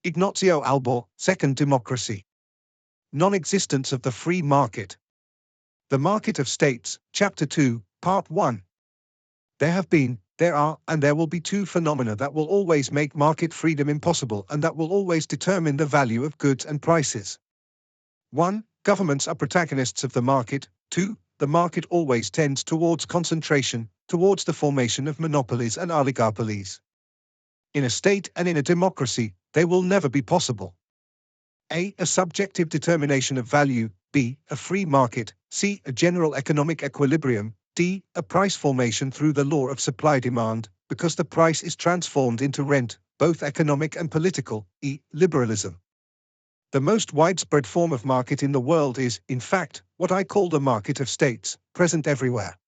Ignazio Alboré, Second Democracy. Non-existence of the free market. The Market of States, Chapter 2, Part 1. There have been, there are, and there will be two phenomena that will always make market freedom impossible and that will always determine the value of goods and prices. 1. Governments are protagonists of the market. 2. The market always tends towards concentration, towards the formation of monopolies and oligopolies. In a state and in a democracy, they will never be possible. A subjective determination of value. B. A free market. C. A general economic equilibrium. D. A price formation through the law of supply-demand, because the price is transformed into rent, both economic and political. E. Liberalism. The most widespread form of market in the world is, in fact, what I call the market of states, present everywhere.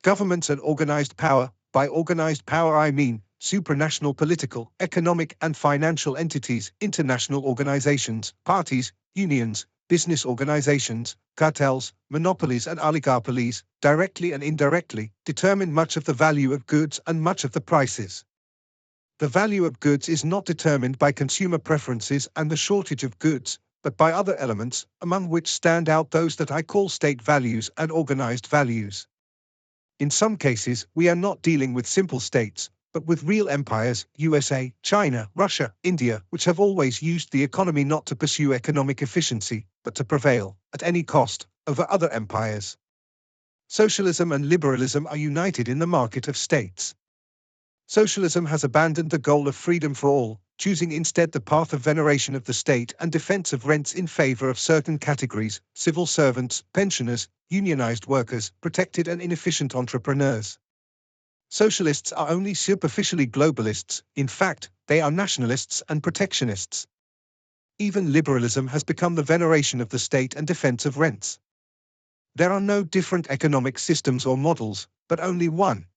Governments and organized power. By organized power I mean supranational political, economic and financial entities, international organizations, parties, unions, business organizations, cartels, monopolies and oligopolies, directly and indirectly, determine much of the value of goods and much of the prices. The value of goods is not determined by consumer preferences and the shortage of goods, but by other elements, among which stand out those that I call state values and organized values. In some cases, we are not dealing with simple states, but with real empires, USA, China, Russia, India, which have always used the economy not to pursue economic efficiency, but to prevail, at any cost, over other empires. Socialism and liberalism are united in the market of states. Socialism has abandoned the goal of freedom for all, choosing instead the path of veneration of the state and defense of rents in favor of certain categories, civil servants, pensioners, unionized workers, protected and inefficient entrepreneurs. Socialists are only superficially globalists. In fact, they are nationalists and protectionists. Even liberalism has become the veneration of the state and defense of rents. There are no different economic systems or models, but only one.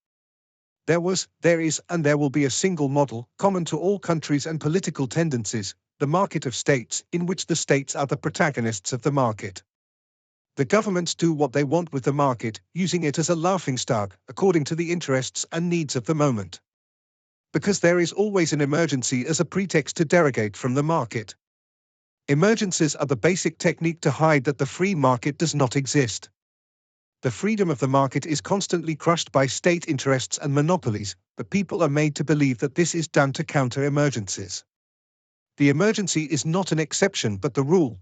There was, there is, and there will be a single model, common to all countries and political tendencies, the market of states, in which the states are the protagonists of the market. The governments do what they want with the market, using it as a laughingstock, according to the interests and needs of the moment. Because there is always an emergency as a pretext to derogate from the market. Emergencies are the basic technique to hide that the free market does not exist. The freedom of the market is constantly crushed by state interests and monopolies, but people are made to believe that this is done to counter emergencies. The emergency is not an exception but the rule.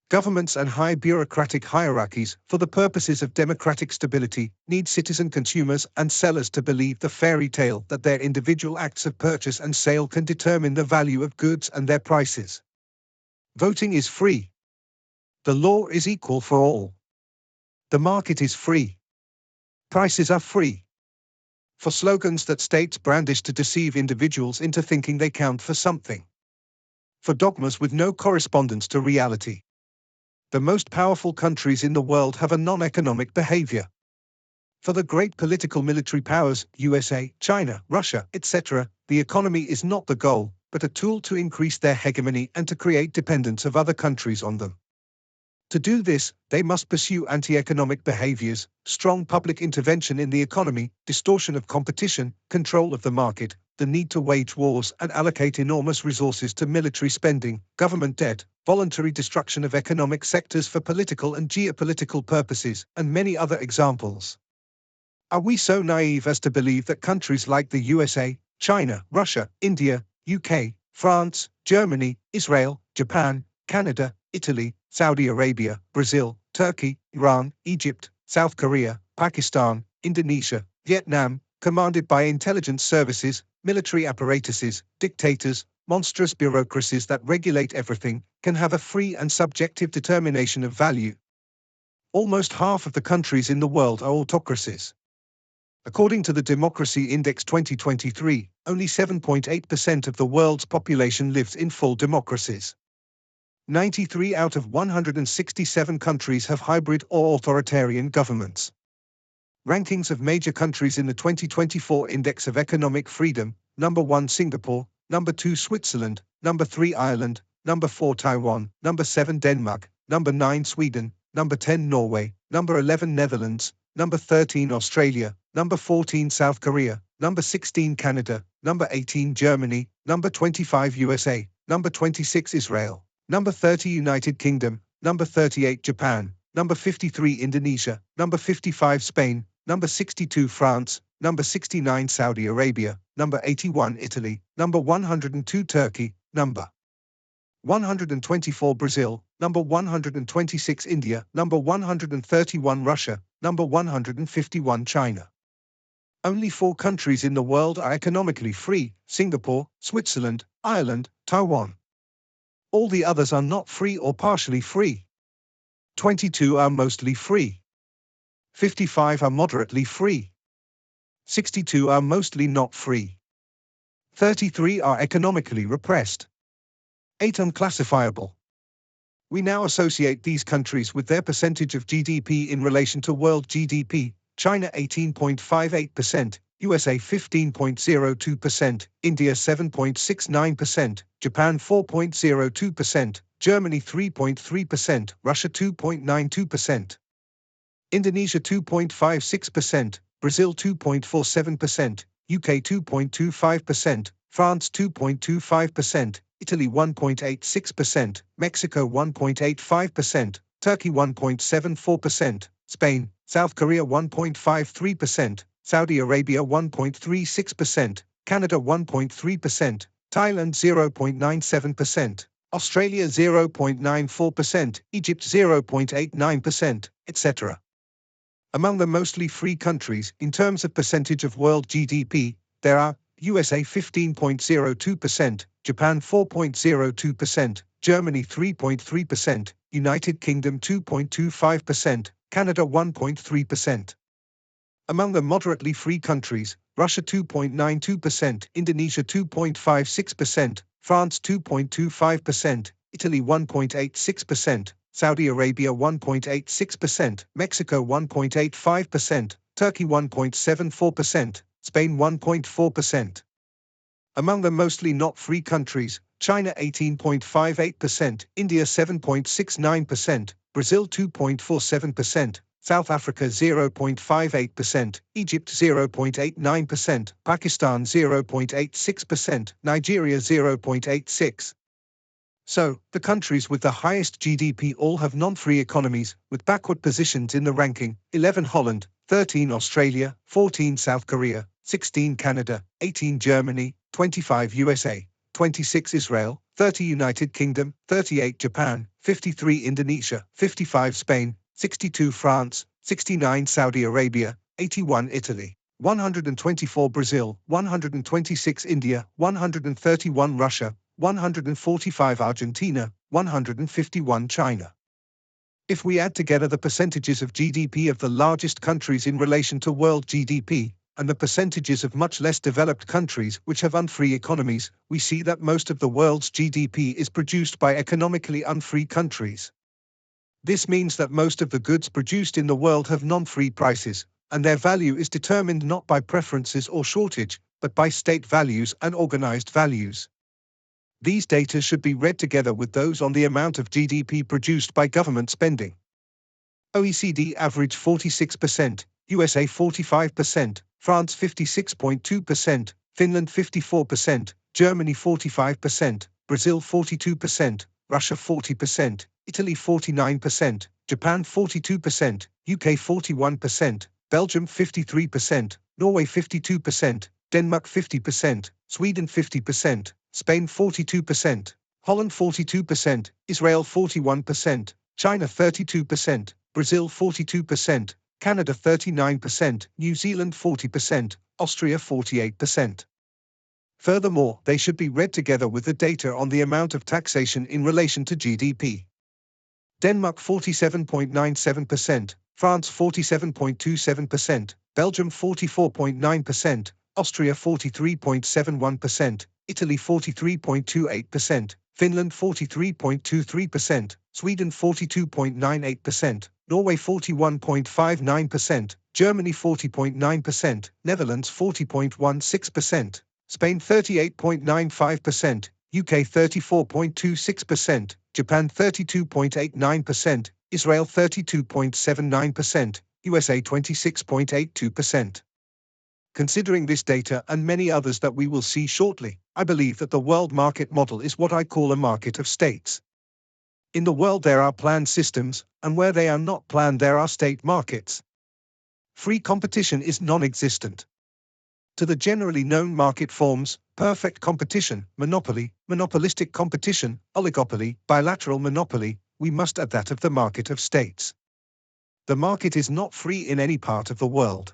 Governments and high bureaucratic hierarchies, for the purposes of democratic stability, need citizen consumers and sellers to believe the fairy tale that their individual acts of purchase and sale can determine the value of goods and their prices. Voting is free. The law is equal for all. The market is free. Prices are free. For slogans that states brandish to deceive individuals into thinking they count for something. For dogmas with no correspondence to reality. The most powerful countries in the world have a non-economic behavior. For the great political military powers, USA, China, Russia, etc., the economy is not the goal, but a tool to increase their hegemony and to create dependence of other countries on them. To do this, they must pursue anti-economic behaviors, strong public intervention in the economy, distortion of competition, control of the market, the need to wage wars and allocate enormous resources to military spending, government debt, voluntary destruction of economic sectors for political and geopolitical purposes, and many other examples. Are we so naive as to believe that countries like the USA, China, Russia, India, UK, France, Germany, Israel, Japan, Canada, Italy, Saudi Arabia, Brazil, Turkey, Iran, Egypt, South Korea, Pakistan, Indonesia, Vietnam, commanded by intelligence services, military apparatuses, dictators, monstrous bureaucracies that regulate everything, can have a free and subjective determination of value? Almost half of the countries in the world are autocracies. According to the Democracy Index 2023, only 7.8% of the world's population lives in full democracies. 93 out of 167 countries have hybrid or authoritarian governments. Rankings of major countries in the 2024 Index of Economic Freedom: number 1 Singapore, number 2 Switzerland, number 3 Ireland, number 4 Taiwan, number 7 Denmark, number 9 Sweden, number 10 Norway, number 11 Netherlands, number 13 Australia, number 14 South Korea, number 16 Canada, number 18 Germany, number 25 USA, Number 26 Israel. Number 30 United Kingdom. Number 38 Japan. Number 53 Indonesia. Number 55 Spain. Number 62 France. Number 69 Saudi Arabia. Number 81 Italy. Number 102 Turkey. Number 124 Brazil. Number 126 India. Number 131 Russia. Number 151 China. Only 4 countries in the world are economically free: Singapore, Switzerland, Ireland, Taiwan. All the others are not free or partially free. 22 are mostly free. 55 are moderately free. 62 are mostly not free. 33 are economically repressed. 8 unclassifiable. We now associate these countries with their percentage of GDP in relation to world GDP. China 18.58%, USA 15.02%, India 7.69%, Japan 4.02%, Germany 3.3%, Russia 2.92%, Indonesia 2.56%, Brazil 2.47%, UK 2.25%, France 2.25%, Italy 1.86%, Mexico 1.85%, Turkey 1.74%, Spain, South Korea 1.53%, Saudi Arabia 1.36%, Canada 1.3%, Thailand 0.97%, Australia 0.94%, Egypt 0.89%, etc. Among the mostly free countries, in terms of percentage of world GDP, there are USA 15.02%, Japan 4.02%, Germany 3.3%, United Kingdom 2.25%, Canada 1.3%. Among the moderately free countries, Russia 2.92%, Indonesia 2.56%, France 2.25%, Italy 1.86%, Saudi Arabia 1.86%, Mexico 1.85%, Turkey 1.74%, Spain 1.4%. Among the mostly not free countries, China 18.58%, India 7.69%, Brazil 2.47%, South Africa 0.58%, Egypt 0.89%, Pakistan 0.86%, Nigeria 0.86%. So, the countries with the highest GDP all have non-free economies, with backward positions in the ranking: 11 Holland, 13 Australia, 14 South Korea, 16 Canada, 18 Germany, 25 USA, 26 Israel, 30 United Kingdom, 38 Japan, 53 Indonesia, 55 Spain, 62 France, 69 Saudi Arabia, 81 Italy, 124 Brazil, 126 India, 131 Russia, 145 Argentina, 151 China. If we add together the percentages of GDP of the largest countries in relation to world GDP, and the percentages of much less developed countries which have unfree economies, we see that most of the world's GDP is produced by economically unfree countries. This means that most of the goods produced in the world have non-free prices, and their value is determined not by preferences or shortage, but by state values and organized values. These data should be read together with those on the amount of GDP produced by government spending. OECD average 46%, USA 45%, France 56.2%, Finland 54%, Germany 45%, Brazil 42%, Russia 40%, Italy 49%, Japan 42%, UK 41%, Belgium 53%, Norway 52%, Denmark 50%, Sweden 50%, Spain 42%, Holland 42%, Israel 41%, China 32%, Brazil 42%, Canada 39%, New Zealand 40%, Austria 48%. Furthermore, they should be read together with the data on the amount of taxation in relation to GDP. Denmark 47.97%, France 47.27%, Belgium 44.9%, Austria 43.71%, Italy 43.28%, Finland 43.23%, Sweden 42.98%, Norway 41.59%, Germany 40.9%, Netherlands 40.16%, Spain 38.95%, UK 34.26%, Japan 32.89%, Israel 32.79%, USA 26.82%. Considering this data and many others that we will see shortly, I believe that the world market model is what I call a market of states. In the world there are planned systems, and where they are not planned there are state markets. Free competition is non-existent. To the generally known market forms, perfect competition, monopoly, monopolistic competition, oligopoly, bilateral monopoly, we must add that of the market of states. The market is not free in any part of the world.